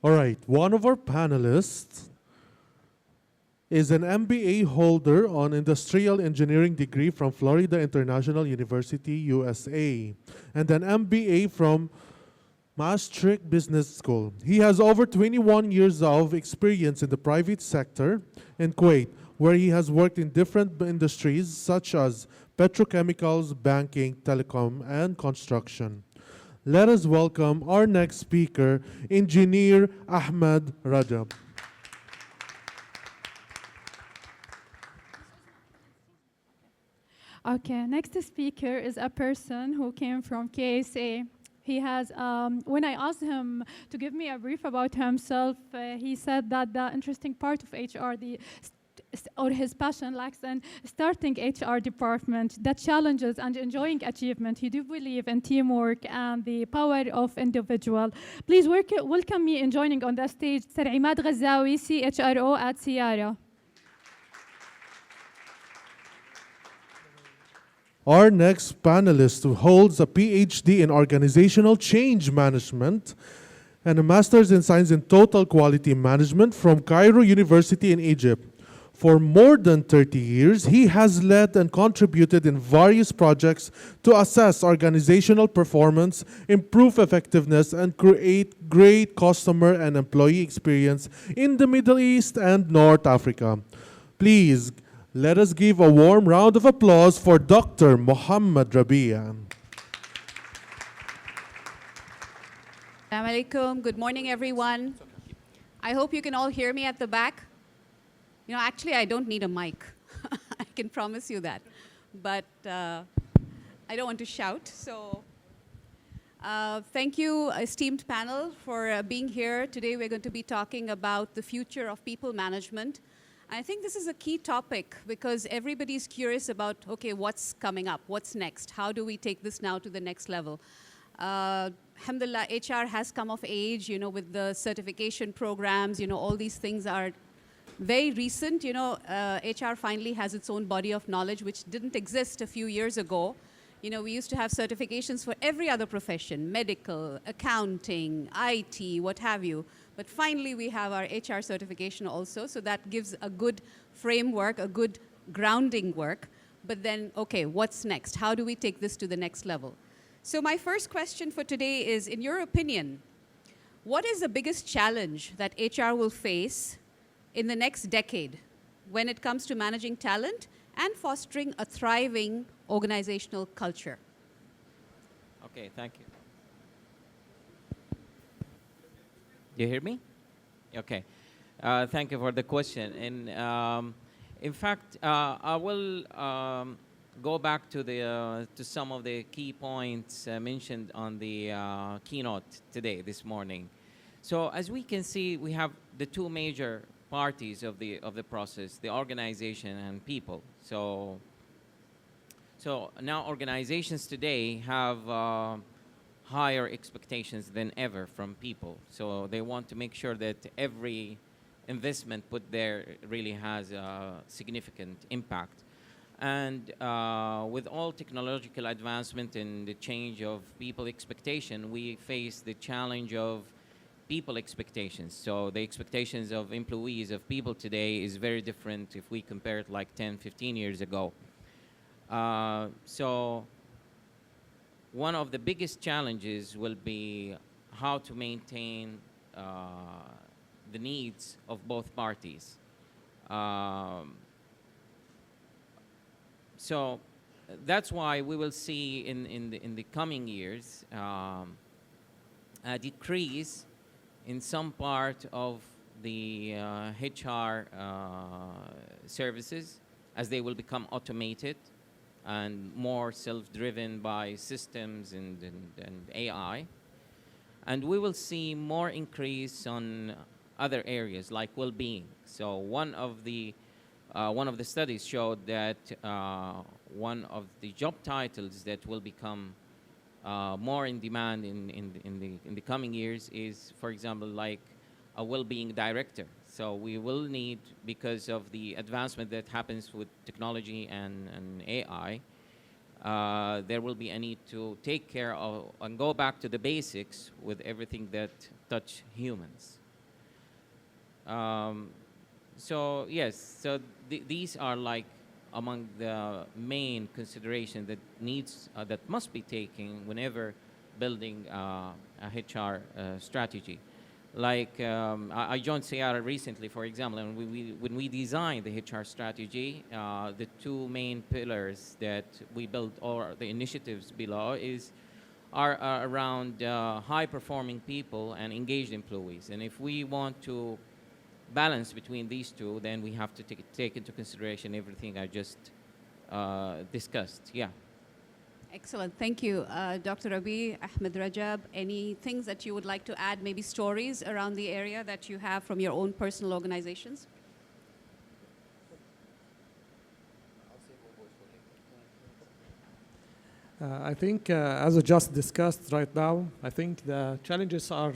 All right, one of our panelists is an MBA holder on Industrial Engineering degree from Florida International University, USA, and an MBA from Maastricht Business School. He has over 21 years of experience in the private sector in Kuwait, where he has worked in different industries such as petrochemicals, banking, telecom, and construction. Let us welcome our next speaker, Engineer Ahmed Rajab. Okay, next speaker is a person who came from KSA. He has, when I asked him to give me a brief about himself, he said that the interesting part of HR, or his passion lies in starting HR department, the challenges and enjoying achievement. He do believe in teamwork and the power of individual. Please welcome me in joining on the stage, Sir Imad Ghazawi, CHRO at Sierra. Our next panelist who holds a PhD in Organizational Change Management and a Master's in Science in Total Quality Management from Cairo University in Egypt. For more than 30 years, he has led and contributed in various projects to assess organizational performance, improve effectiveness, and create great customer and employee experience in the Middle East and North Africa. Please, let us give a warm round of applause for Dr. Mohammed Rabia. Assalamu alaikum. Good morning, everyone. I hope you can all hear me at the back. You know, actually, I don't need a mic. I can promise you that. But I don't want to shout. So thank you, esteemed panel, for being here. Today, we're going to be talking about the future of people management. I think this is a key topic because everybody's curious about, okay, what's coming up? What's next? How do we take this now to the next level? Alhamdulillah, HR has come of age, you know, with the certification programs, you know, all these things are very recent. You know, HR finally has its own body of knowledge, which didn't exist a few years ago. You know, we used to have certifications for every other profession, medical, accounting, IT, what have you. But finally, we have our HR certification also, so that gives a good framework, a good grounding work. But then, okay, what's next? How do we take this to the next level? So my first question for today is, in your opinion, what is the biggest challenge that HR will face in the next decade when it comes to managing talent and fostering a thriving organizational culture? Okay, thank you. Do you hear me? Okay. Thank you for the question. And in fact, I will go back to some of the key points mentioned on the keynote today, this morning. So as we can see, we have the two major parties of the process: the organization and people. So now organizations today have higher expectations than ever from people. So they want to make sure that every investment put there really has a significant impact. And with all technological advancement and the change of people expectation, we face the challenge of people expectations. So the expectations of employees, of people today, is very different if we compare it like 10, 15 years ago. So one of the biggest challenges will be how to maintain the needs of both parties. So that's why we will see in the coming years a decrease in some part of the HR services as they will become automated and more self-driven by systems and AI. And we will see more increase on other areas like well-being. So one of the studies showed that one of the job titles that will become more in demand in the coming years is, for example, like a well-being director. So we will need, because of the advancement that happens with technology and AI, there will be a need to take care of and go back to the basics with everything that touch humans. So yes, so these are like among the main consideration that that must be taken whenever building a HR strategy. Like I joined Sierra recently, for example, and when we designed the HR strategy, the two main pillars that we built, or the initiatives below, are around high-performing people and engaged employees. And if we want to balance between these two, then we have to take into consideration everything I just discussed. Yeah. Excellent. Thank you, Dr. Rabi, Ahmed Rajab. Any things that you would like to add, maybe stories around the area that you have from your own personal organizations? I think, as I just discussed right now, I think the challenges are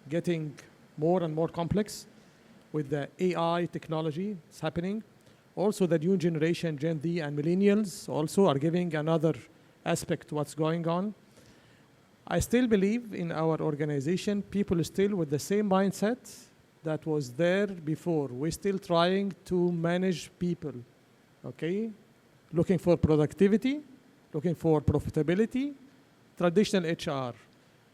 getting more and more complex with the AI technology that's happening. Also, the new generation, Gen Z and millennials, also are giving another aspect to what's going on. I still believe in our organization, people still with the same mindset that was there before. We're still trying to manage people, okay? Looking for productivity, looking for profitability, traditional HR.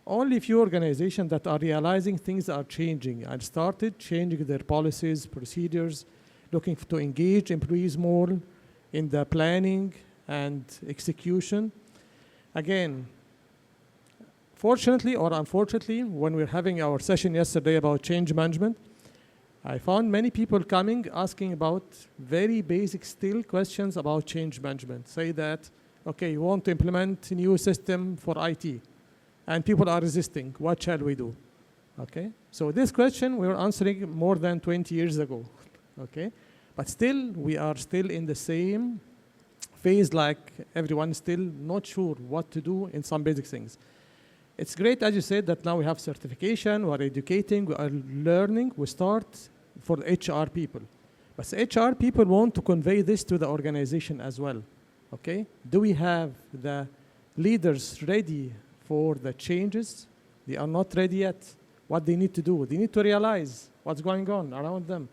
Only few organizations that are realizing things are changing and started changing their policies, procedures, looking to engage employees more in the planning and execution. Again, fortunately or unfortunately, when we're having our session yesterday about change management, I found many people coming asking about very basic still questions about change management. Say that, okay, you want to implement a new system for IT, and people are resisting. What shall we do? Okay, so this question we were answering more than 20 years ago. Okay, but still we are still in the same phase, like everyone is still not sure what to do in some basic things. It's great, as you said, that now we have certification, we are educating, we are learning, we start for HR people. But HR people want to convey this to the organization as well. Okay, do we have the leaders ready for the changes? They are not ready yet. What they need to do? They need to realize what's going on around them.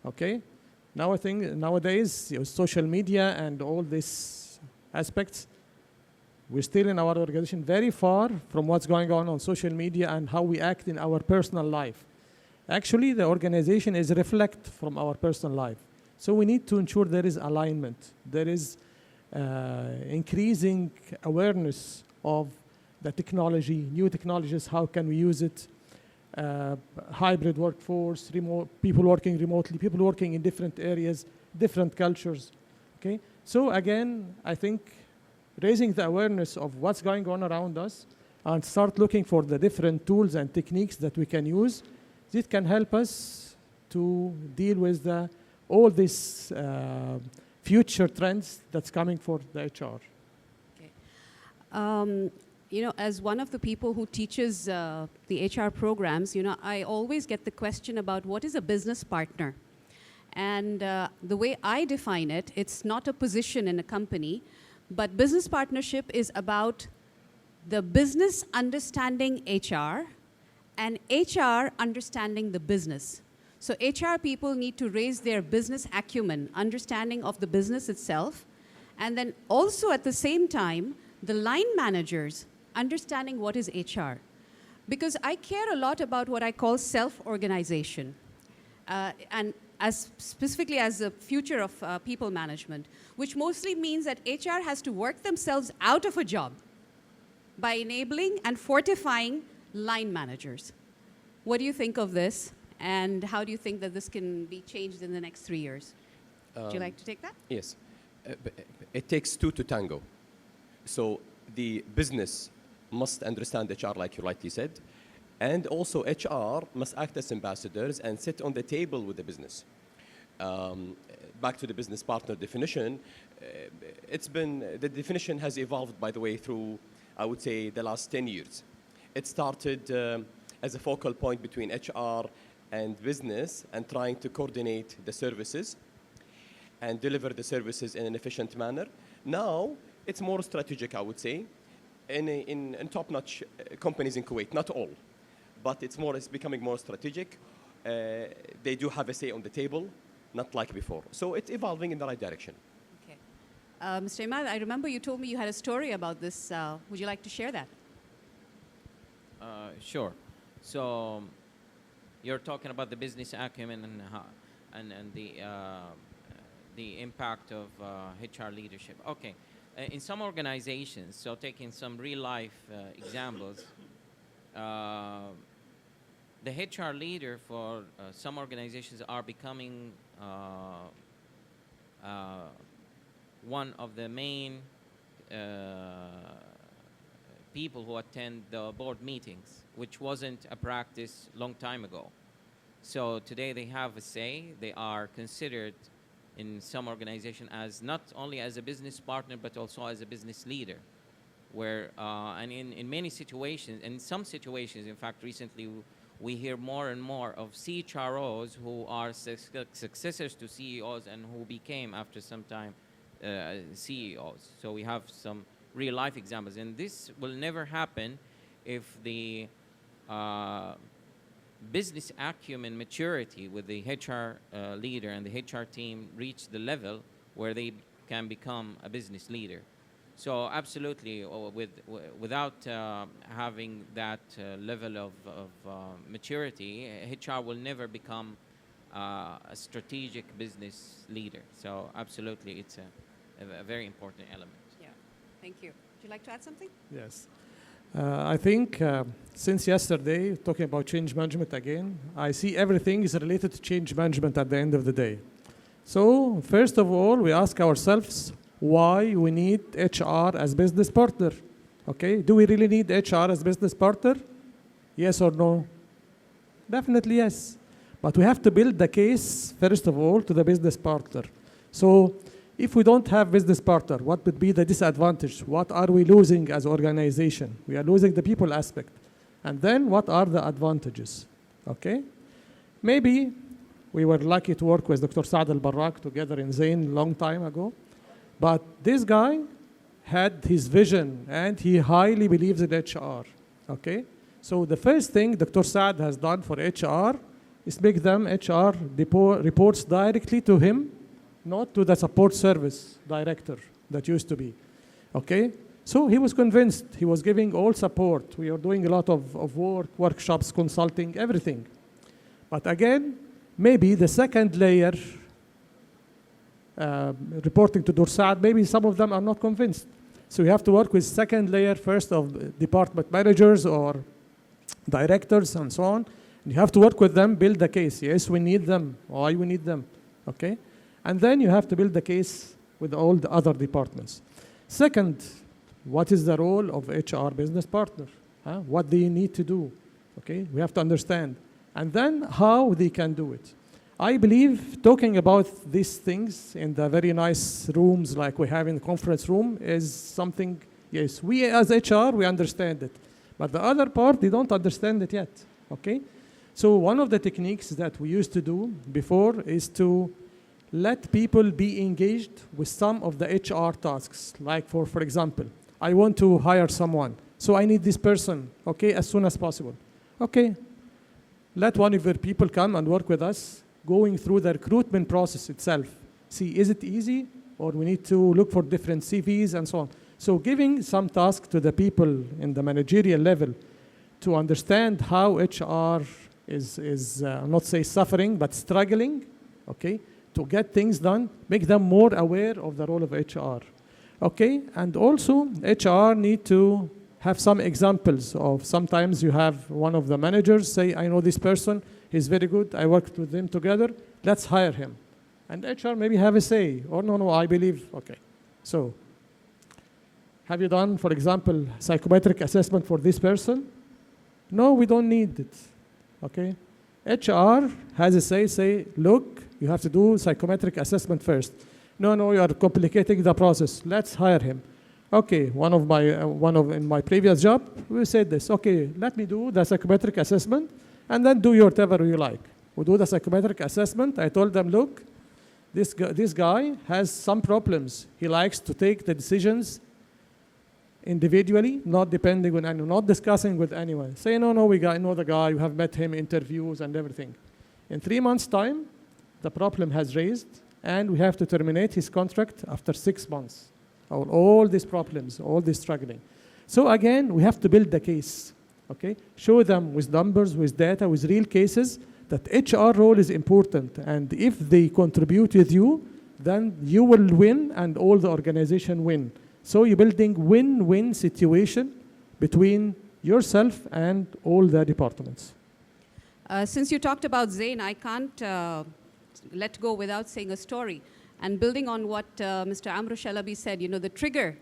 Okay, now I think nowadays social media and all these aspects, we're still in our organization very far from what's going on social media and how we act in our personal life. Actually, the organization is a reflect from our personal life. So we need to ensure there is alignment. There is increasing awareness of the technology, new technologies, how can we use it, hybrid workforce, remote, people working remotely, people working in different areas, different cultures, okay? So again, I think raising the awareness of what's going on around us and start looking for the different tools and techniques that we can use, this can help us to deal with all these future trends that's coming for the HR. Okay. You know, as one of the people who teaches the HR programs, you know, I always get the question about what is a business partner. And the way I define it, it's not a position in a company, but business partnership is about the business understanding HR and HR understanding the business. So HR people need to raise their business acumen, understanding of the business itself, and then also at the same time, the line managers understanding what is HR. Because I care a lot about what I call self-organization, and specifically as the future of people management, which mostly means that HR has to work themselves out of a job by enabling and fortifying line managers. What do you think of this? And how do you think that this can be changed in the next 3 years? Would you like to take that? Yes. It takes two to tango. So the business must understand HR, like you rightly said, and also HR must act as ambassadors and sit on the table with the business. Back to the business partner definition, the definition has evolved, by the way, through, I would say, the last 10 years. It started as a focal point between HR and business and trying to coordinate the services and deliver the services in an efficient manner. Now, it's more strategic, I would say, in top-notch companies in Kuwait, not all, but it's becoming more strategic. they do have a say on the table, not like before. So it's evolving in the right direction. Okay. Mr. Imad, I remember you told me you had a story about this. Would you like to share that? Sure. So you're talking about the business acumen and the impact of HR leadership. Okay. In some organizations, so taking some real life examples, the HR leader for some organizations are becoming one of the main people who attend the board meetings, which wasn't a practice long time ago. So today they have a say. They are considered in some organization as not only as a business partner, but also as a business leader. Where, and in many situations, in some situations, in fact, recently we hear more and more of CHROs who are successors to CEOs and who became, after some time, CEOs. So we have some real life examples. And this will never happen if the business acumen maturity with the HR leader and the HR team reach the level where they can become a business leader. So absolutely, without having that level of maturity, HR will never become a strategic business leader. So absolutely, it's a very important element. Yeah. Thank you. Would you like to add something? Yes. I think since yesterday, talking about change management again, I see everything is related to change management at the end of the day. So first of all, we ask ourselves why we need HR as business partner. Okay, do we really need HR as business partner? Yes or no? Definitely yes. But we have to build the case, first of all, to the business partner. So if we don't have business partner, what would be the disadvantage? What are we losing as organization? We are losing the people aspect. And then what are the advantages? Okay? Maybe we were lucky to work with Dr. Saad Al-Barrak together in Zain long time ago. But this guy had his vision and he highly believes in HR. Okay? So the first thing Dr. Saad has done for HR is make them HR reports directly to him, not to the support service director that used to be. Okay? So he was convinced. He was giving all support. We are doing a lot of work, workshops, consulting, everything. But again, maybe the second layer, reporting to Dursad, maybe some of them are not convinced. So you have to work with second layer first of department managers or directors and so on. You have to work with them, build the case. Yes, we need them. Why we need them? Okay? And then you have to build the case with all the other departments. Second, what is the role of HR business partner? What do you need to do? Okay? We have to understand. And then how they can do it. I believe talking about these things in the very nice rooms like we have in the conference room is something, yes, we as HR, we understand it. But the other part, they don't understand it yet, okay? So one of the techniques that we used to do before is to let people be engaged with some of the HR tasks. Like for example, I want to hire someone. So I need this person, okay, as soon as possible. Okay, let one of your people come and work with us, going through the recruitment process itself. See, is it easy? Or we need to look for different CVs and so on. So giving some task to the people in the managerial level to understand how HR is not say suffering, but struggling, okay, to get things done, make them more aware of the role of HR. Okay, and also HR need to have some examples of sometimes you have one of the managers say, I know this person, he's very good, I worked with him together, let's hire him. And HR maybe have a say, or no, I believe, okay. So, have you done, for example, psychometric assessment for this person? No, we don't need it, okay? HR has a say, look, you have to do psychometric assessment first. No, you are complicating the process, let's hire him. Okay, in my previous job, we said this, okay, let me do the psychometric assessment and then do whatever you like. We do the psychometric assessment. I told them, look, this guy has some problems. He likes to take the decisions individually, not depending on anyone, not discussing with anyone. Say, no, I know the guy, you have met him, interviews and everything. In 3 months' time, the problem has raised, and we have to terminate his contract after 6 months. All these problems, all this struggling. So again, we have to build the case, okay? Show them with numbers, with data, with real cases that HR role is important, and if they contribute with you, then you will win and all the organization win. So you're building win-win situation between yourself and all the departments. Since you talked about Zain, I can't let go without saying a story. And building on what Mr. Amr Shalabi said, you know, the trigger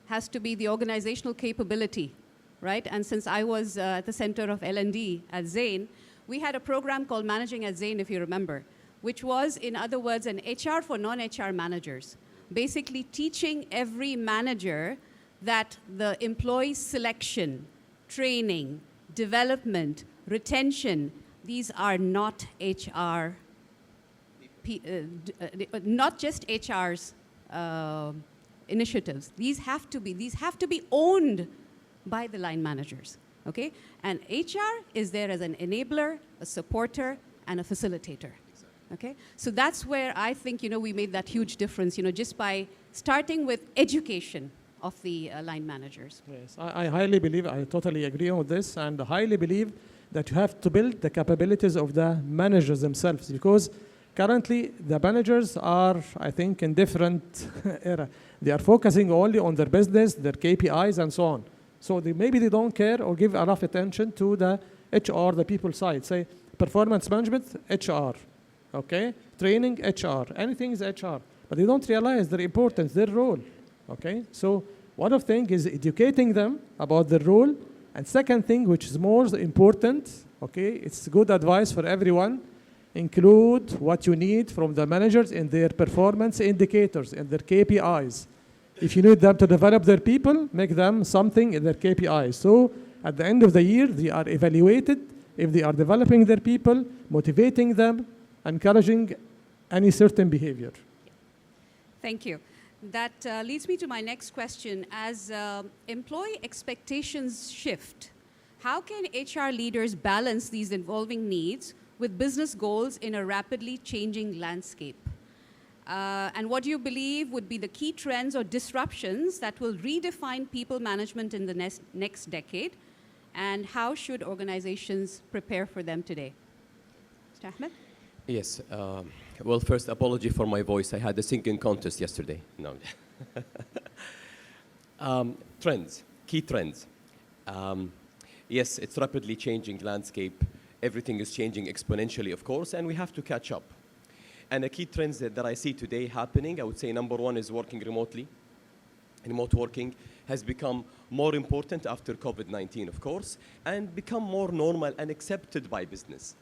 has to be the organizational capability, right? And since I was at the center of L&D at Zain, we had a program called Managing at Zain, if you remember, which was, in other words, an HR for non-HR managers, basically teaching every manager that the employee selection, training, development, retention, these are not HR, not just HR's initiatives. These have to be owned by the line managers, okay? And HR is there as an enabler, a supporter, and a facilitator. Okay, so that's where I think, you know, we made that huge difference, you know, just by starting with education of the line managers. Yes, I highly believe, I totally agree on this, and highly believe that you have to build the capabilities of the managers themselves, because currently the managers are, I think, in different era. They are focusing only on their business, their KPIs, and so on. So maybe they don't care or give enough attention to the HR, the people side. Say, performance management, HR. Okay, training, HR, anything is HR, but they don't realize their importance, their role, okay? So one of things is educating them about their role, and second thing, which is more important, okay, it's good advice for everyone, include what you need from the managers in their performance indicators, in their KPIs. If you need them to develop their people, make them something in their KPIs. So at the end of the year, they are evaluated if they are developing their people, motivating them, encouraging any certain behavior. Thank you. That leads me to my next question. As employee expectations shift, how can HR leaders balance these evolving needs with business goals in a rapidly changing landscape? And what do you believe would be the key trends or disruptions that will redefine people management in the next decade? And how should organizations prepare for them today? Mr. Ahmed? Yes. Well, first, apology for my voice. I had a singing contest yesterday. No. Trends, key trends. Yes, it's rapidly changing landscape. Everything is changing exponentially, of course, and we have to catch up. And the key trends that I see today happening, I would say number one is working remotely. Remote working has become more important after COVID-19, of course, and become more normal and accepted by business.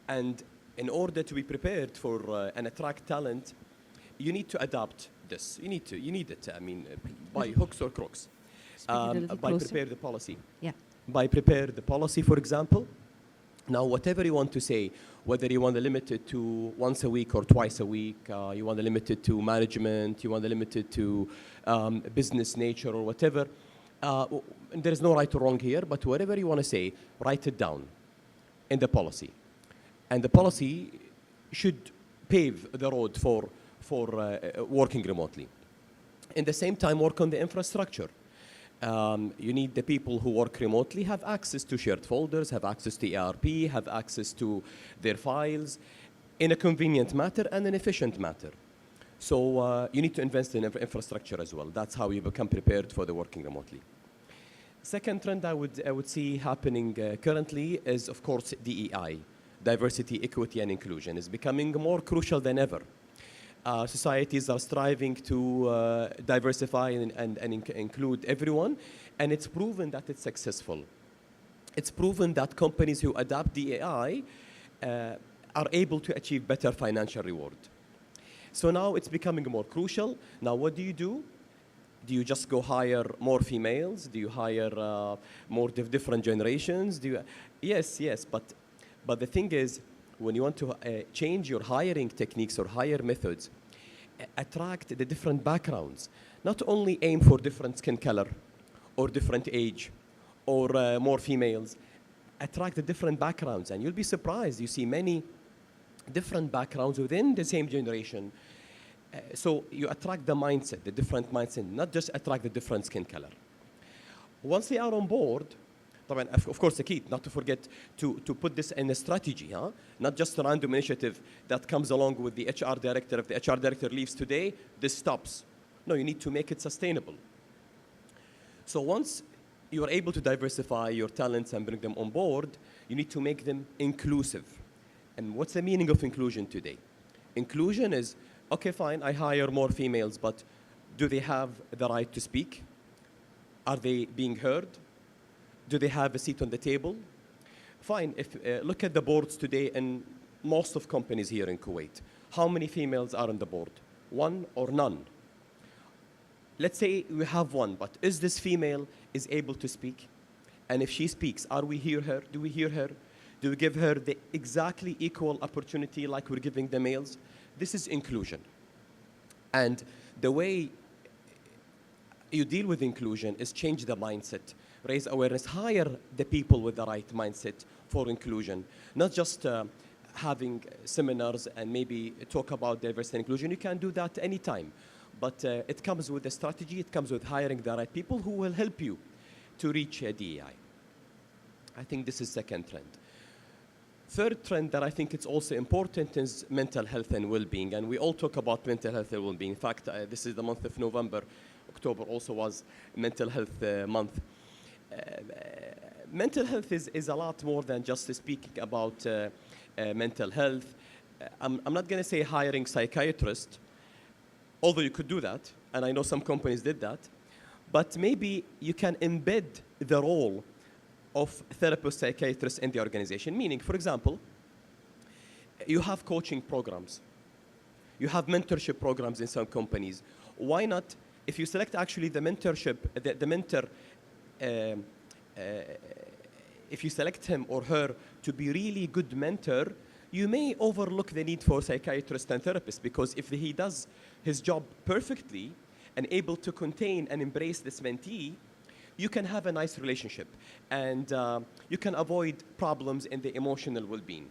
And in order to be prepared for and attract talent, you need to adapt this. You need it. I mean, by hooks or crooks. By prepare the policy. Yeah. By prepare the policy, for example. Now, whatever you want to say, whether you want to limit it to once a week or twice a week, you want to limit it to management, you want to limit it to business nature or whatever, there is no right or wrong here, but whatever you want to say, write it down in the policy. And the policy should pave the road for working remotely. In the same time, work on the infrastructure. You need the people who work remotely have access to shared folders, have access to ERP, have access to their files in a convenient manner and an efficient manner. So you need to invest in infrastructure as well. That's how you become prepared for the working remotely. Second trend I would see happening currently is, of course, DEI. Diversity, equity, and inclusion is becoming more crucial than ever. Societies are striving to diversify and include everyone, and it's proven that it's successful. It's proven that companies who adopt DEI are able to achieve better financial reward. So now it's becoming more crucial. Now what do? Do you just go hire more females? Do you hire more different generations? Yes, but the thing is, when you want to change your hiring techniques or hire methods, attract the different backgrounds. Not only aim for different skin color or different age or more females. Attract the different backgrounds, and you'll be surprised. You see many different backgrounds within the same generation. So you attract the mindset, the different mindset, not just attract the different skin color. Once they are on board, طبعاً, of course, the key, not to forget to put this in a strategy, huh? Not just a random initiative that comes along with the HR director. If the HR director leaves today, this stops. No, you need to make it sustainable. So once you are able to diversify your talents and bring them on board, you need to make them inclusive. And what's the meaning of inclusion today? Inclusion is, okay, fine, I hire more females, but do they have the right to speak? Are they being heard? Do they have a seat on the table? Fine, if look at the boards today in most of companies here in Kuwait. How many females are on the board? One or none? Let's say we have one, but is this female is able to speak? And if she speaks, are we hear her? Do we hear her? Do we give her the exactly equal opportunity like we're giving the males? This is inclusion. And the way you deal with inclusion is change the mindset, raise awareness, hire the people with the right mindset for inclusion, not just having seminars and maybe talk about diversity and inclusion. You can do that anytime, but it comes with a strategy. It comes with hiring the right people who will help you to reach DEI. I think this is second trend. Third trend that I think it's also important is mental health and well-being, and we all talk about mental health and well-being. In fact, this is the month of November. October also was mental health month. Mental health is a lot more than just speaking about mental health. I'm not going to say hiring psychiatrists, although you could do that, and I know some companies did that, but maybe you can embed the role of therapist psychiatrists in the organization. Meaning, for example, you have coaching programs, you have mentorship programs in some companies. Why not, if you select actually the mentorship, the mentor, if you select him or her to be really good mentor, you may overlook the need for psychiatrists and therapists, because if he does his job perfectly and able to contain and embrace this mentee, you can have a nice relationship, and you can avoid problems in the emotional well-being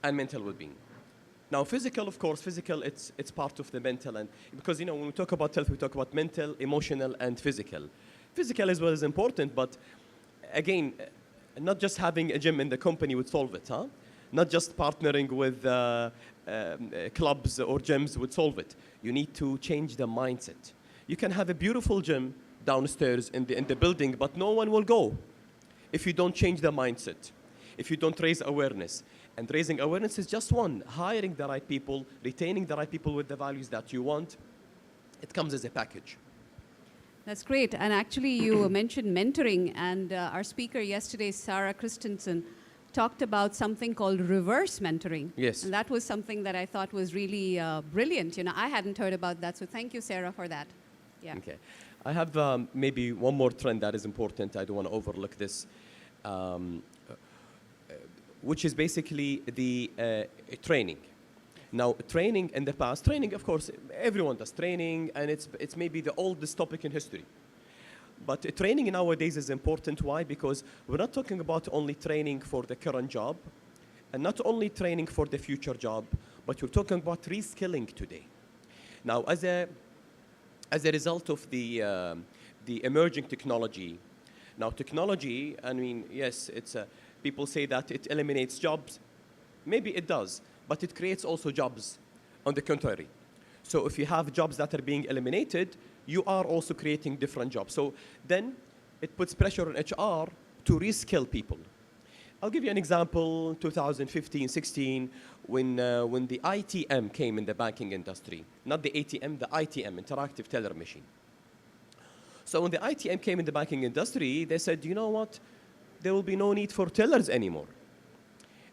and mental well-being. Now, physical, of course, it's part of the mental, and because when we talk about health, we talk about mental, emotional, and physical. Physical as well is important, but again, not just having a gym in the company would solve it, huh? Not just partnering with clubs or gyms would solve it. You need to change the mindset. You can have a beautiful gym downstairs in the building, but no one will go if you don't change the mindset, if you don't raise awareness. And raising awareness is just one. Hiring the right people, retaining the right people with the values that you want, it comes as a package. That's great. And actually, you mentioned mentoring, and our speaker yesterday, Sarah Christensen, talked about something called reverse mentoring. Yes. And that was something that I thought was really brilliant. I hadn't heard about that, so thank you, Sarah, for that. Yeah. Okay. I have maybe one more trend that is important. I don't want to overlook this, which is basically the training. Now, training in the past, of course, everyone does training, and it's maybe the oldest topic in history. But training nowadays is important. Why? Because we're not talking about only training for the current job, and not only training for the future job, but we're talking about reskilling today. Now, as a result of the emerging technology, now technology, I mean, yes, people say that it eliminates jobs. Maybe it does, but it creates also jobs on the contrary. So if you have jobs that are being eliminated, you are also creating different jobs. So then it puts pressure on HR to reskill people. I'll give you an example, 2015, 16, when the ITM came in the banking industry. Not the ATM, the ITM, interactive teller machine. So when the ITM came in the banking industry, they said, you know what? There will be no need for tellers anymore.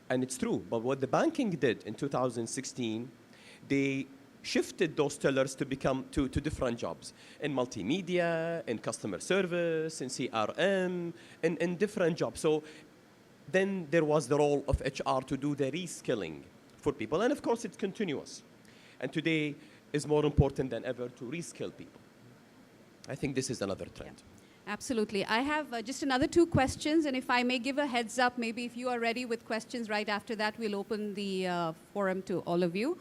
And it's true, but what the banking did in 2016, they shifted those tellers to become to different jobs in multimedia, in customer service, in CRM, in different jobs. So then there was the role of HR to do the reskilling for people. And of course, it's continuous. And today is more important than ever to reskill people. I think this is another trend. Yeah. Absolutely. I have just another 2 questions, and if I may give a heads up, maybe if you are ready with questions right after that, we'll open the forum to all of you.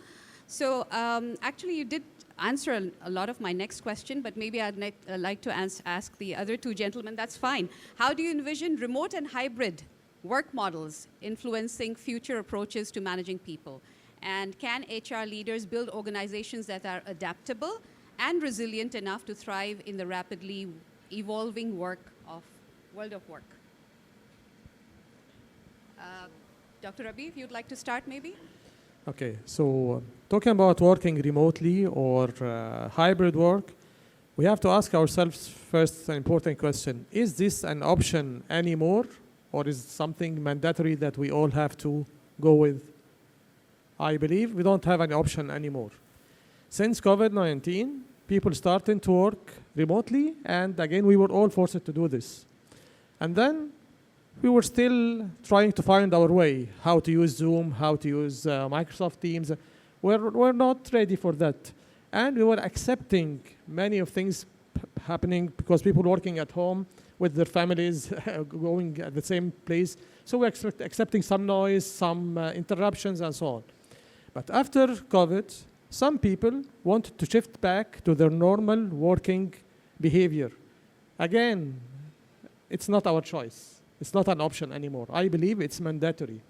So actually, you did answer a lot of my next question, but maybe I'd like to ask the other 2 gentlemen. That's fine. How do you envision remote and hybrid work models influencing future approaches to managing people? And can HR leaders build organizations that are adaptable and resilient enough to thrive in the rapidly evolving world of work? Dr. Rabi, if you'd like to start, maybe? Okay, so talking about working remotely or hybrid work, we have to ask ourselves first an important question. Is this an option anymore, or is it something mandatory that we all have to go with? I believe we don't have an option anymore. Since COVID-19, people started to work remotely, and again, we were all forced to do this. And then we were still trying to find our way, how to use Zoom, how to use Microsoft Teams. We're not ready for that. And we were accepting many of things happening because people working at home with their families, going at the same place. So we're accepting some noise, some interruptions, and so on. But after COVID, some people wanted to shift back to their normal working behavior. Again, it's not our choice. It's not an option anymore. I believe it's mandatory.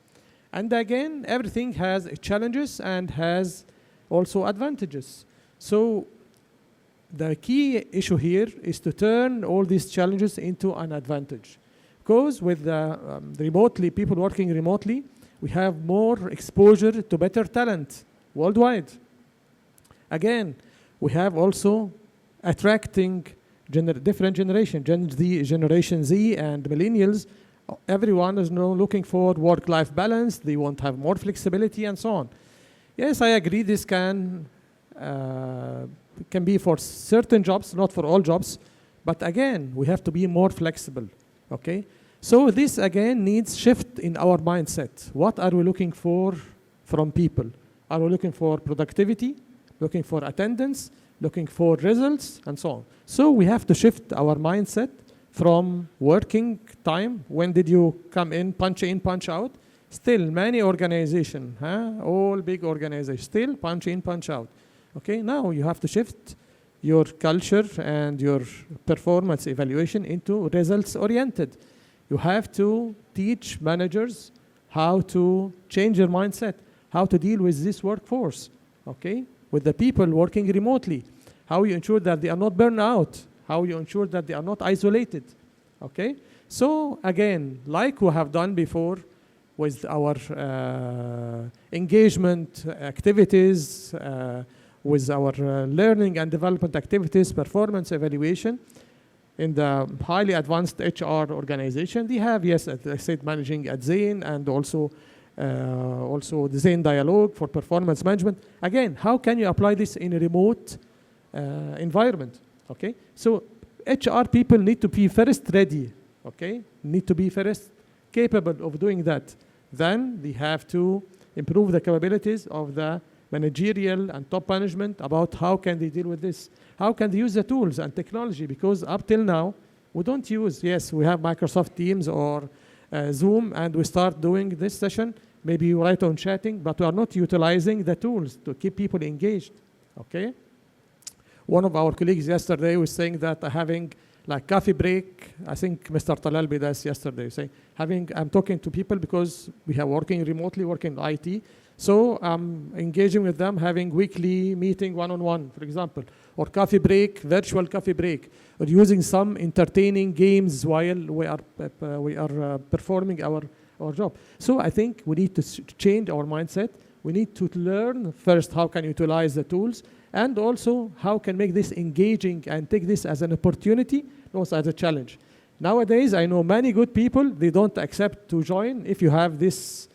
And again, everything has challenges and has also advantages. So the key issue here is to turn all these challenges into an advantage. Because with the people working remotely, we have more exposure to better talent worldwide. Again, we have also attracting different generations, Generation Z and millennials. Everyone is now looking for work-life balance. They want to have more flexibility and so on. Yes, I agree this can be for certain jobs, not for all jobs. But again, we have to be more flexible, okay? So this again needs shift in our mindset. What are we looking for from people? Are we looking for productivity, looking for attendance, looking for results, and so on? So we have to shift our mindset from working time. When did you come in, punch out? Still, many organizations, all big organizations, still punch in, punch out. Okay, now you have to shift your culture and your performance evaluation into results-oriented. You have to teach managers how to change their mindset, how to deal with this workforce, okay, with the people working remotely, how you ensure that they are not burned out, how you ensure that they are not isolated, okay? So again, like we have done before with our engagement activities, with our learning and development activities, performance evaluation, in the highly advanced HR organization, they have, yes, as I said, managing at Zain, and also the Zain Dialogue for performance management. Again, how can you apply this in a remote environment? Okay, so HR people need to be first ready. Okay, need to be first capable of doing that. Then they have to improve the capabilities of the managerial and top management about how can they deal with this. How can they use the tools and technology? Because up till now, we don't use, yes, we have Microsoft Teams or Zoom, and we start doing this session, maybe right on chatting, but we are not utilizing the tools to keep people engaged, okay? One of our colleagues yesterday was saying that having like coffee break, I think Mr. Talal did this yesterday, saying, I'm talking to people because we are working remotely, working in IT, so I'm engaging with them, having weekly meeting one-on-one, for example, or coffee break, virtual coffee break, or using some entertaining games while we are performing our job. So I think we need to change our mindset. We need to learn first how can utilize the tools, and also how can make this engaging and take this as an opportunity, not as a challenge. Nowadays, I know many good people, they don't accept to join. If you have these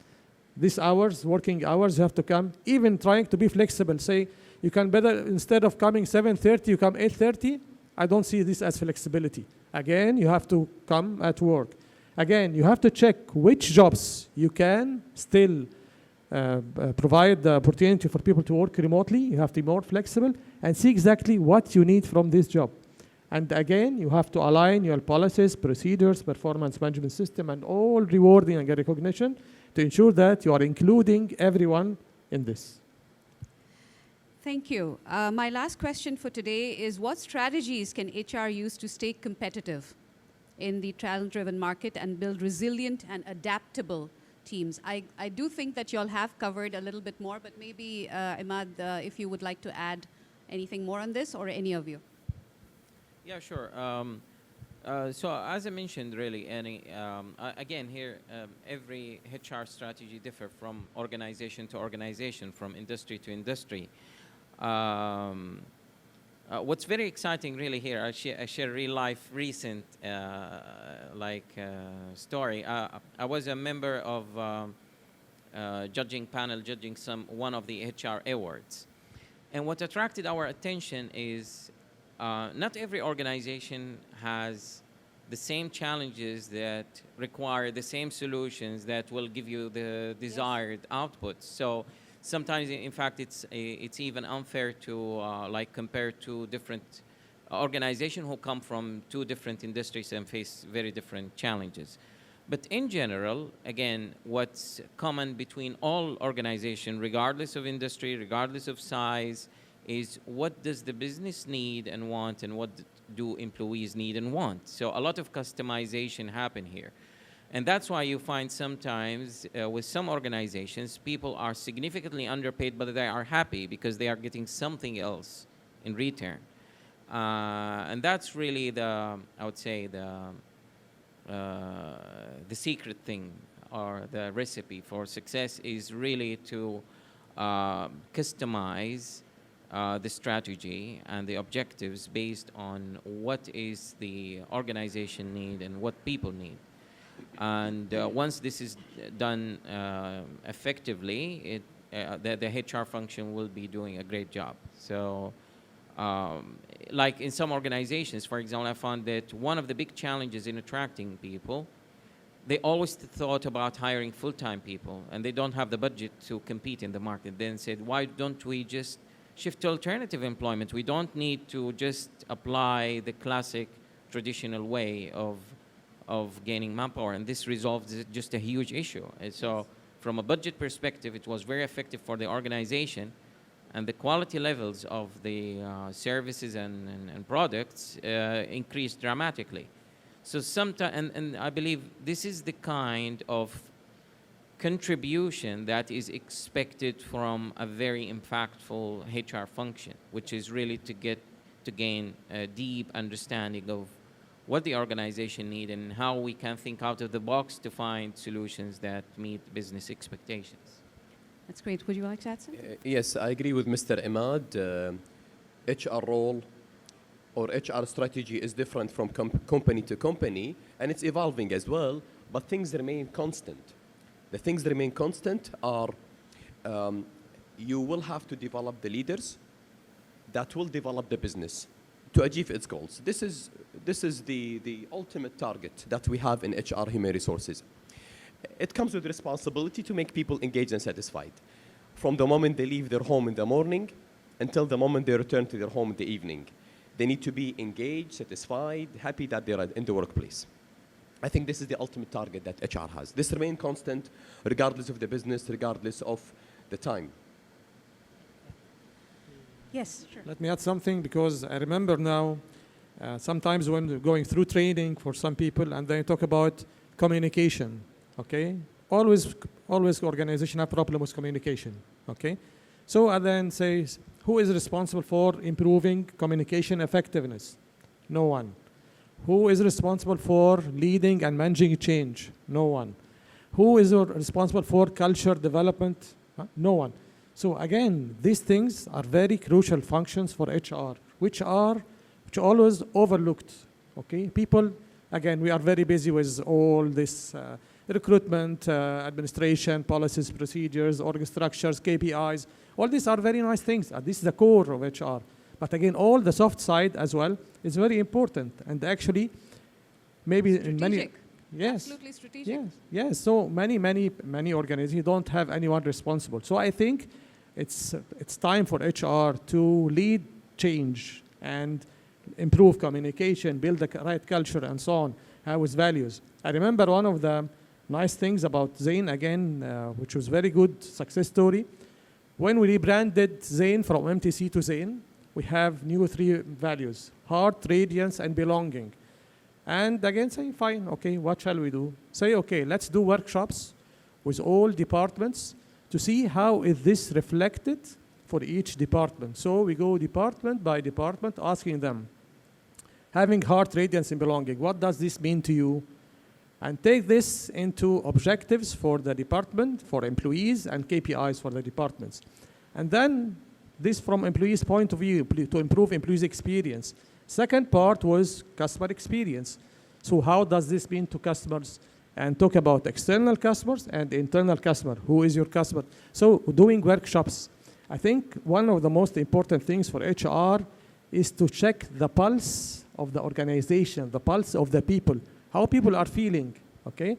hours, working hours, you have to come, even trying to be flexible. Say, you can better, instead of coming 7:30, you come 8:30. I don't see this as flexibility. Again, you have to come at work. Again, you have to check which jobs you can still provide the opportunity for people to work remotely. You have to be more flexible and see exactly what you need from this job. And again, you have to align your policies, procedures, performance management system, and all rewarding and recognition to ensure that you are including everyone in this. Thank you. My last question for today is, what strategies can HR use to stay competitive in the talent-driven market and build resilient and adaptable teams? I do think that you all have covered a little bit more, but maybe, Imad, if you would like to add anything more on this, or any of you. Yeah, sure. So as I mentioned, really, again here, every HR strategy differs from organization to organization, from industry to industry. What's very exciting really here, I share real life recent story. I was a member of judging panel judging one of the HR awards. And what attracted our attention is not every organization has the same challenges that require the same solutions that will give you the desired outputs. So sometimes, in fact, it's even unfair to compare two different organizations who come from two different industries and face very different challenges. But in general, again, what's common between all organizations, regardless of industry, regardless of size, is what does the business need and want, and what do employees need and want. So a lot of customization happen here. And that's why you find sometimes with some organizations, people are significantly underpaid, but they are happy because they are getting something else in return. And that's really I would say, the secret thing, or the recipe for success, is really to customize the strategy and the objectives based on what is the organization need and what people need. And once this is done effectively, the HR function will be doing a great job. So like in some organizations, for example, I found that one of the big challenges in attracting people, they always thought about hiring full-time people, and they don't have the budget to compete in the market. Then said, why don't we just shift to alternative employment? We don't need to just apply the classic traditional way of gaining manpower, and this resolves just a huge issue. And so from a budget perspective, it was very effective for the organization, and the quality levels of the services and products increased dramatically. So sometimes, and I believe this is the kind of contribution that is expected from a very impactful HR function, which is really to gain a deep understanding of what the organization needs and how we can think out of the box to find solutions that meet business expectations. That's great. Would you like to add something? Yes, I agree with Mr. Imad. HR role or HR strategy is different from company to company, and it's evolving as well, but things remain constant. The things that remain constant are you will have to develop the leaders that will develop the business to achieve its goals. This is the ultimate target that we have in HR human resources. It comes with responsibility to make people engaged and satisfied. From the moment they leave their home in the morning until the moment they return to their home in the evening. They need to be engaged, satisfied, happy that they're in the workplace. I think this is the ultimate target that HR has. This remains constant regardless of the business, regardless of the time. Yes, sure. Let me add something, because I remember now, sometimes when we're going through training for some people and they talk about communication, okay? Always organization have problem with communication, okay? So I then say, who is responsible for improving communication effectiveness? No one. Who is responsible for leading and managing change? No one. Who is responsible for culture development? No one. So again, these things are very crucial functions for HR, which are always overlooked. Okay, people. Again, we are very busy with all this recruitment, administration, policies, procedures, org structures, KPIs. All these are very nice things. This is the core of HR. But again, all the soft side as well is very important. And actually, maybe in many. Yes. Absolutely strategic. Yes. So many organizations don't have anyone responsible. So I think it's time for HR to lead change and improve communication, build the right culture, and so on. How is values? I remember one of the nice things about Zain, again, which was very good success story. When we rebranded Zain from MTC to Zain, we have new 3 values: heart, radiance, and belonging. And again, say, fine, okay, what shall we do? Say, okay, let's do workshops with all departments to see how is this reflected for each department. So we go department by department, asking them, having heart, radiance, and belonging, what does this mean to you? And take this into objectives for the department, for employees, and KPIs for the departments. And then this from employees' point of view to improve employees' experience. Second part was customer experience. So how does this mean to customers? And talk about external customers and internal customer. Who is your customer? So doing workshops. I think one of the most important things for HR is to check the pulse of the organization, the pulse of the people, how people are feeling, okay?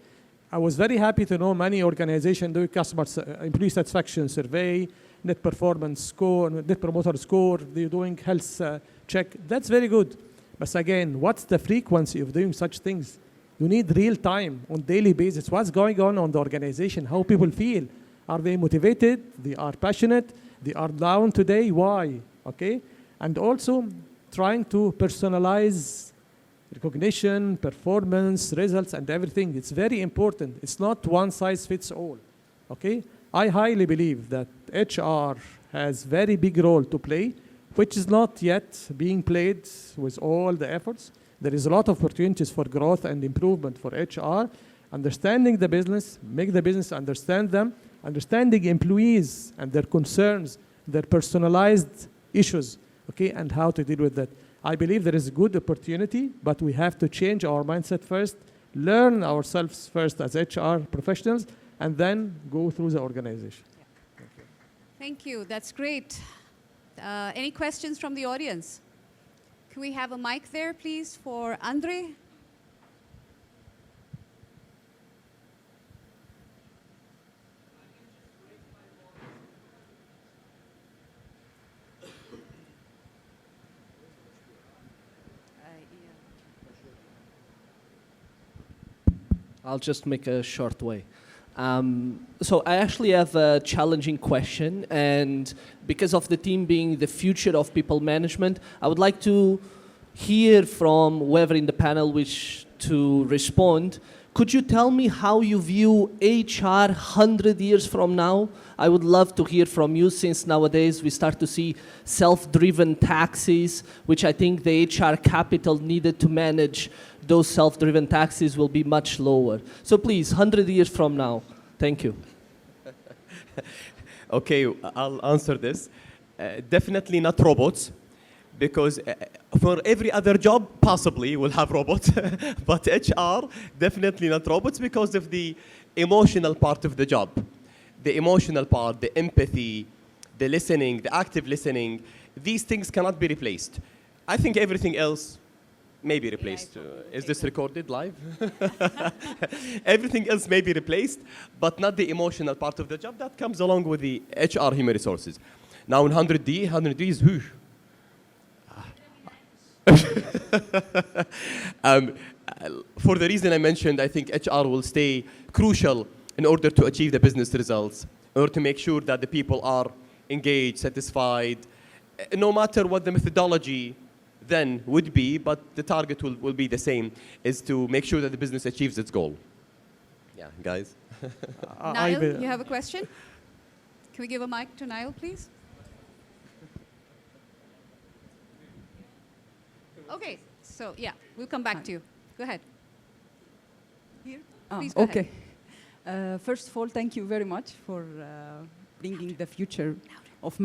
I was very happy to know many organizations do customer employee satisfaction survey, net performance score, net promoter score, they're doing health check. That's very good. But again, what's the frequency of doing such things? You need real time on daily basis. What's going on the organization? How people feel? Are they motivated? They are passionate? They are down today? Why? Okay? And also trying to personalize recognition, performance, results, and everything. It's very important. It's not one size fits all. Okay? I highly believe that HR has very big role to play, which is not yet being played with all the efforts. There is a lot of opportunities for growth and improvement for HR, understanding the business, make the business understand them, understanding employees and their concerns, their personalized issues, okay, and how to deal with that. I believe there is a good opportunity, but we have to change our mindset first, learn ourselves first as HR professionals, and then go through the organization. Yeah. Thank you. That's great. Any questions from the audience? Can we have a mic there, please, for Andre? I'll just make a short way. So I actually have a challenging question, and because of the team being the future of people management, I would like to hear from whoever in the panel wish to respond. Could you tell me how you view HR 100 years from now? I would love to hear from you, since nowadays we start to see self-driven taxis, which I think the HR capital needed to manage those self-driven taxis will be much lower. So please, 100 years from now. Thank you. Okay, I'll answer this. Definitely not robots, because for every other job, possibly we'll have robots, but HR, definitely not robots because of the emotional part of the job. The emotional part, the empathy, the listening, the active listening, these things cannot be replaced. I think everything else may be replaced. Is this recorded live? Everything else may be replaced, but not the emotional part of the job that comes along with the HR human resources. Now in 100D is who? For the reason I mentioned, I think HR will stay crucial in order to achieve the business results, in order to make sure that the people are engaged, satisfied, no matter what the methodology then would be, but the target will be the same, is to make sure that the business achieves its goal. Yeah, guys. Niall, you have a question? Can we give a mic to Niall, please? Okay, so yeah, we'll come back to you. Go ahead. Here, please go ahead. Okay. First of all, thank you very much for bringing the future of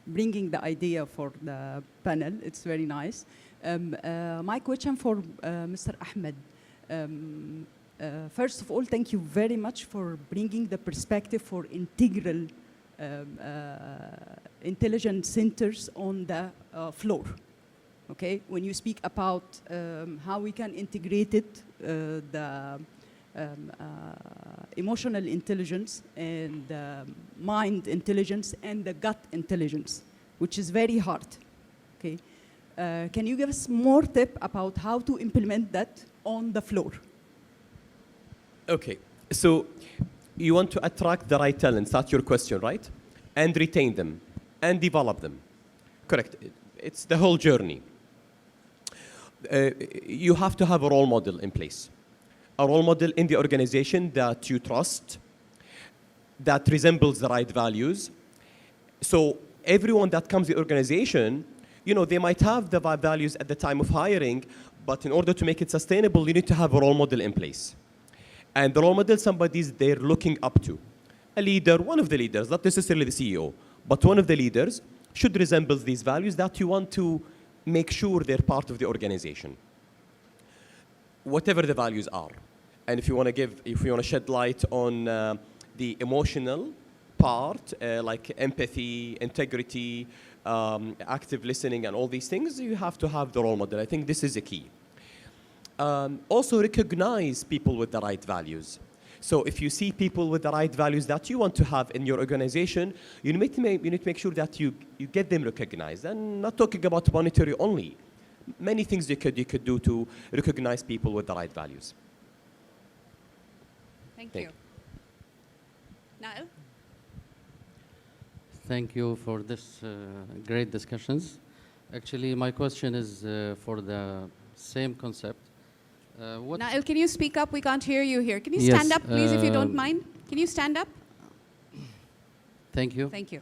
bringing the idea for the panel. It's very nice. My question for Mr. Ahmed. First of all, thank you very much for bringing the perspective for integral intelligence centers on the floor. Okay, when you speak about how we can integrate it, the emotional intelligence and mind intelligence and the gut intelligence, which is very hard. Okay, Can you give us more tip about how to implement that on the floor? Okay, so you want to attract the right talents, that's your question, right? And retain them and develop them. Correct, it's the whole journey. You have to have a role model in place. A role model in the organization that you trust, that resembles the right values. So everyone that comes to the organization, you know, they might have the values at the time of hiring, but in order to make it sustainable, you need to have a role model in place. And the role model, somebody they're looking up to. A leader, one of the leaders, not necessarily the CEO, but one of the leaders should resemble these values that you want to make sure they're part of the organization. Whatever the values are. And if you want to shed light on the emotional part, like empathy, integrity, active listening, and all these things, you have to have the role model. I think this is a key. Also recognize people with the right values. So if you see people with the right values that you want to have in your organization, you need to make sure that you get them recognized. And not talking about monetary only. Many things you could do to recognize people with the right values. Thank Thank you. Nael? Thank you for this great discussions. Actually, my question is for the same concept. Nael, can you speak up? We can't hear you here. Can you Yes, stand up, please, if you don't mind? Can you stand up? Thank you. Thank you.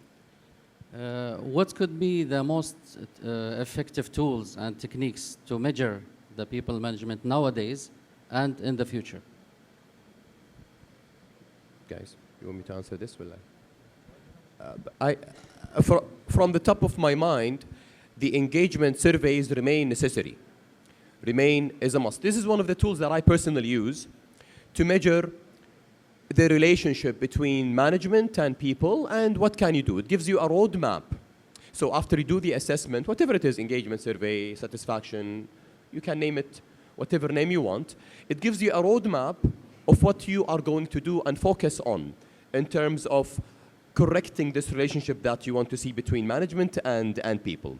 What could be the most effective tools and techniques to measure the people management nowadays and in the future? Guys, you want me to answer this? Will I? From the top of my mind, the engagement surveys remain necessary. Remain is a must. This is one of the tools that I personally use to measure the relationship between management and people, and what can you do? It gives you a roadmap. So after you do the assessment, whatever it is, engagement survey, satisfaction, you can name it whatever name you want, it gives you a roadmap of what you are going to do and focus on in terms of correcting this relationship that you want to see between management and people.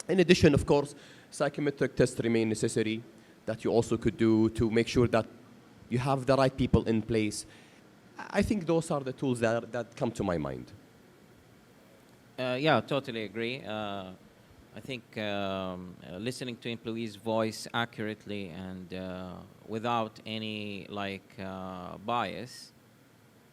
In addition, of course, psychometric tests remain necessary that you also could do to make sure that you have the right people in place. I think those are the tools that come to my mind. Yeah, totally agree. I think listening to employees' voice accurately and without any bias,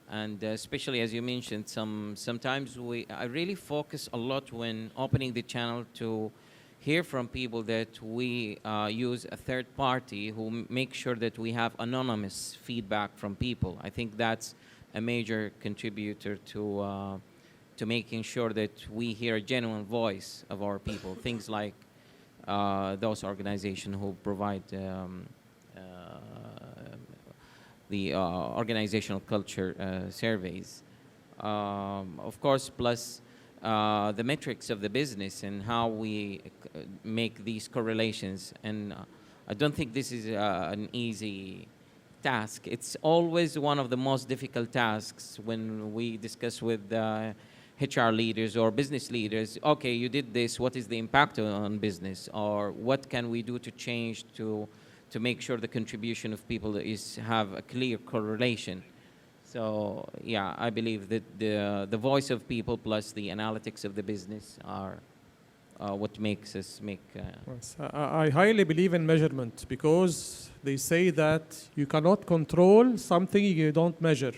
and especially as you mentioned, sometimes I really focus a lot when opening the channel to hear from people that we use a third party who make sure that we have anonymous feedback from people. I think that's a major contributor to making sure that we hear a genuine voice of our people. Things like those organizations who provide the organizational culture surveys. Of course, plus the metrics of the business and how we make these correlations. And I don't think this is an easy task. It's always one of the most difficult tasks when we discuss with HR leaders or business leaders. Okay, you did this, what is the impact on business? Or what can we do to change to make sure the contribution of people have a clear correlation? So yeah, I believe that the voice of people plus the analytics of the business are what makes us make. Yes. I highly believe in measurement because they say that you cannot control something you don't measure.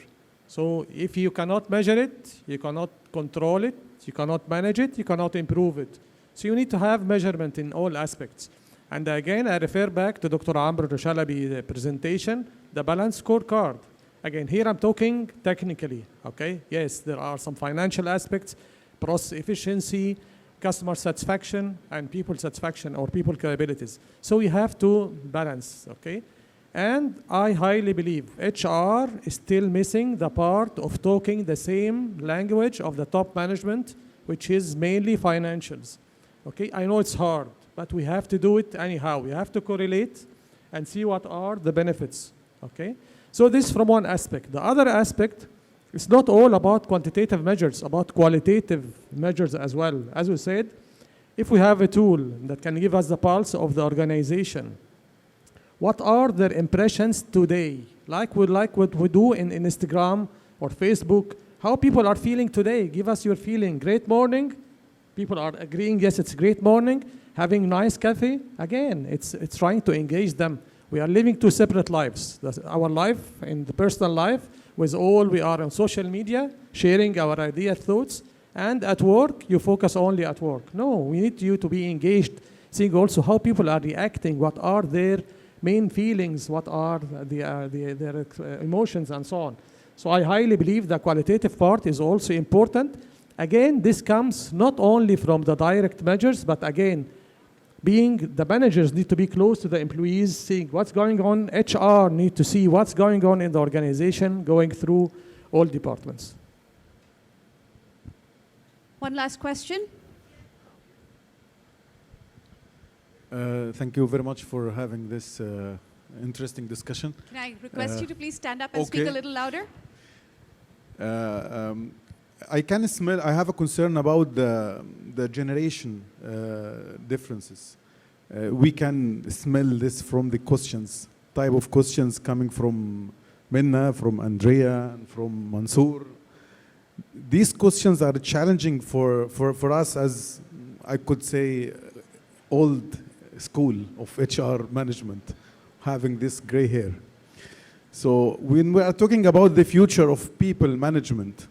So if you cannot measure it, you cannot control it, you cannot manage it, you cannot improve it. So you need to have measurement in all aspects. And again, I refer back to Dr. Amr Shalabi's presentation, the balanced scorecard. Again, here I'm talking technically, okay? Yes, there are some financial aspects, process efficiency, customer satisfaction, and people satisfaction or people capabilities. So we have to balance, okay? And I highly believe HR is still missing the part of talking the same language of the top management, which is mainly financials, okay? I know it's hard, but we have to do it anyhow. We have to correlate and see what are the benefits, okay? So this from one aspect. The other aspect, it's not all about quantitative measures, about qualitative measures as well. As we said, if we have a tool that can give us the pulse of the organization, what are their impressions today? Like what we do in Instagram or Facebook, how people are feeling today. Give us your feeling. Great morning. People are agreeing, yes, it's great morning. Having nice coffee. Again, it's trying to engage them. We are living two separate lives. That's our life in the personal life, with all we are on social media, sharing our ideas, thoughts. And at work, you focus only at work. No, we need you to be engaged, seeing also how people are reacting, what are their main feelings, what are their emotions, and so on. So I highly believe the qualitative part is also important. Again, this comes not only from the direct measures, but again, being the managers need to be close to the employees, seeing what's going on. HR need to see what's going on in the organization, going through all departments. One last question. Thank you very much for having this interesting discussion. Can I request you to please stand up and speak a little louder? I can smell, I have a concern about the generation differences. We can smell this from the questions, type of questions coming from Minna, from Andrea, and from Mansour. These questions are challenging for us as, I could say, old school of HR management, having this gray hair. So when we are talking about the future of people management,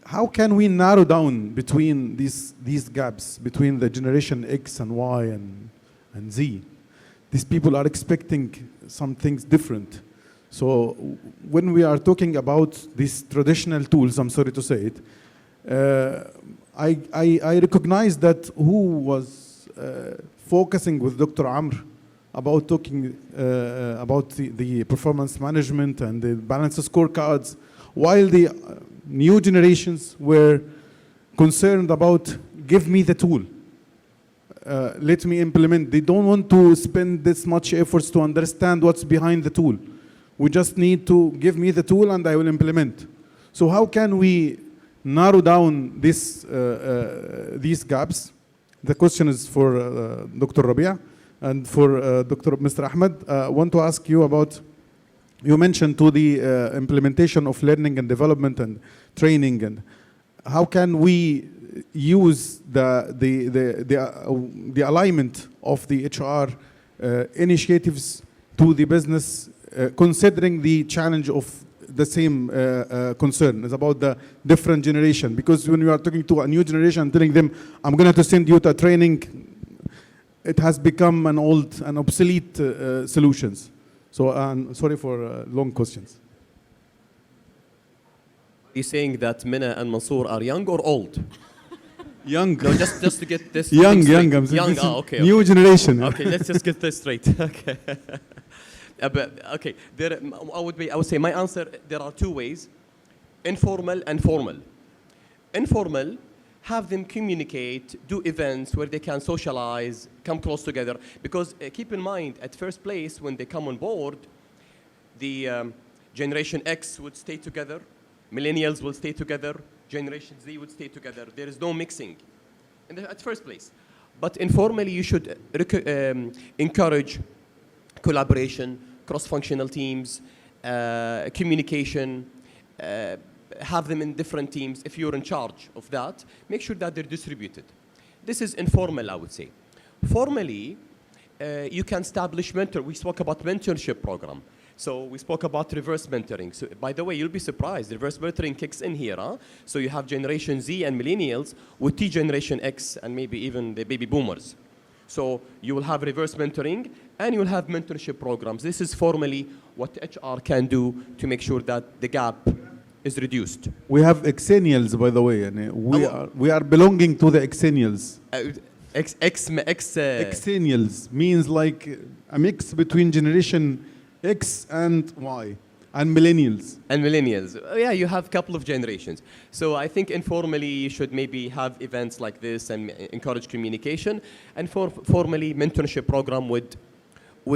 how can we narrow down between these gaps, between the generation X and Y and Z? These people are expecting some things different. So when we are talking about these traditional tools, I'm sorry to say it, I recognize that who was focusing with Dr. Amr about talking about the performance management and the balanced scorecards, while the new generations were concerned about, give me the tool, let me implement. They don't want to spend this much efforts to understand what's behind the tool. We just need to give me the tool and I will implement. So how can we narrow down these gaps? The question is for Dr. Rabia and for Mr. Ahmed. I want to ask you about, you mentioned to the implementation of learning and development and training, and how can we use the alignment of the HR initiatives to the business, considering the challenge of the same concern. It's about the different generation, because when you are talking to a new generation and telling them, I'm going to send you to training, it has become an old and obsolete solutions. So sorry for long questions. Are you saying that Minna and Mansour are young or old? Young. No, just to get this young. I'm young. Okay. New generation. Okay, let's just get this straight. Okay. Okay. I would say my answer. There are two ways: informal and formal. Informal, have them communicate, do events where they can socialize, come close together. Because keep in mind, at first place, when they come on board, the Generation X would stay together, Millennials will stay together, Generation Z would stay together. There is no mixing at first place. But informally, you should encourage collaboration, cross-functional teams, communication, have them in different teams. If you're in charge of that, make sure that they're distributed. This is informal, I would say. Formally, you can establish we spoke about mentorship program. So we spoke about reverse mentoring. So by the way, you'll be surprised, reverse mentoring kicks in here. Huh? So you have Generation Z and Millennials with Generation X and maybe even the baby boomers. So you will have reverse mentoring and you will have mentorship programs. This is formally what HR can do to make sure that the gap is reduced. We have Exennials, by the way, and we are belonging to the Exennials. Exennials means like a mix between Generation X and Y, and Millennials. And Millennials. Yeah, you have a couple of generations. So I think informally you should maybe have events like this and encourage communication. And formally, mentorship program would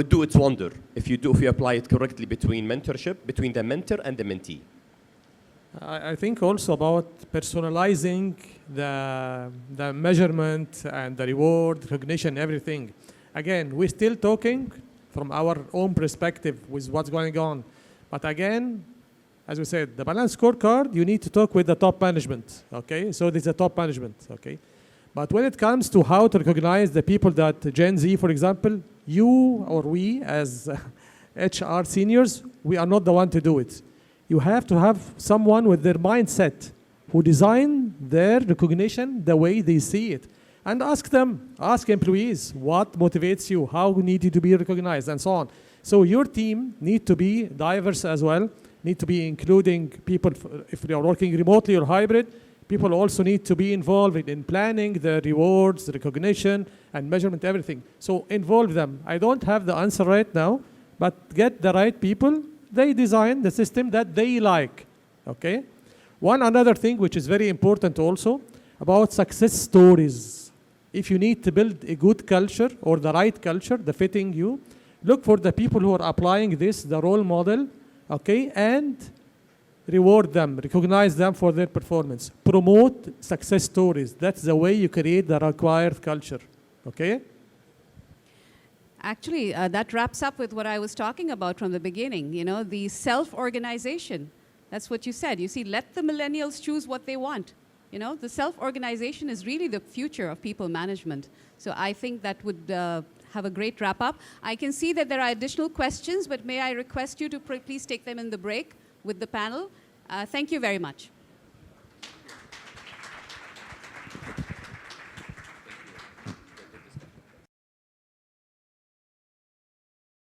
do its wonder if you apply it correctly between mentorship, between the mentor and the mentee. I think also about personalizing the measurement and the reward, recognition, everything. Again, we're still talking from our own perspective with what's going on. But again, as we said, the balance scorecard, you need to talk with the top management, okay? So there's a top management, okay? But when it comes to how to recognize the people that Gen Z, for example, you or we as HR seniors, we are not the one to do it. You have to have someone with their mindset who design their recognition the way they see it. And ask them, ask employees, what motivates you, how need you to be recognized, and so on. So your team need to be diverse as well, need to be including people, if they are working remotely or hybrid, people also need to be involved in planning the rewards, the recognition, and measurement, everything. So involve them. I don't have the answer right now, but get the right people. They design the system that they like, okay? One another thing which is very important also about success stories. If you need to build a good culture or the right culture, the fitting you, look for the people who are applying this, the role model, okay, and reward them, recognize them for their performance. Promote success stories. That's the way you create the required culture, okay? Actually, that wraps up with what I was talking about from the beginning, you know, the self-organization. That's what you said. You see, let the millennials choose what they want. You know, the self-organization is really the future of people management. So I think that would have a great wrap-up. I can see that there are additional questions, but may I request you to please take them in the break with the panel. Thank you very much.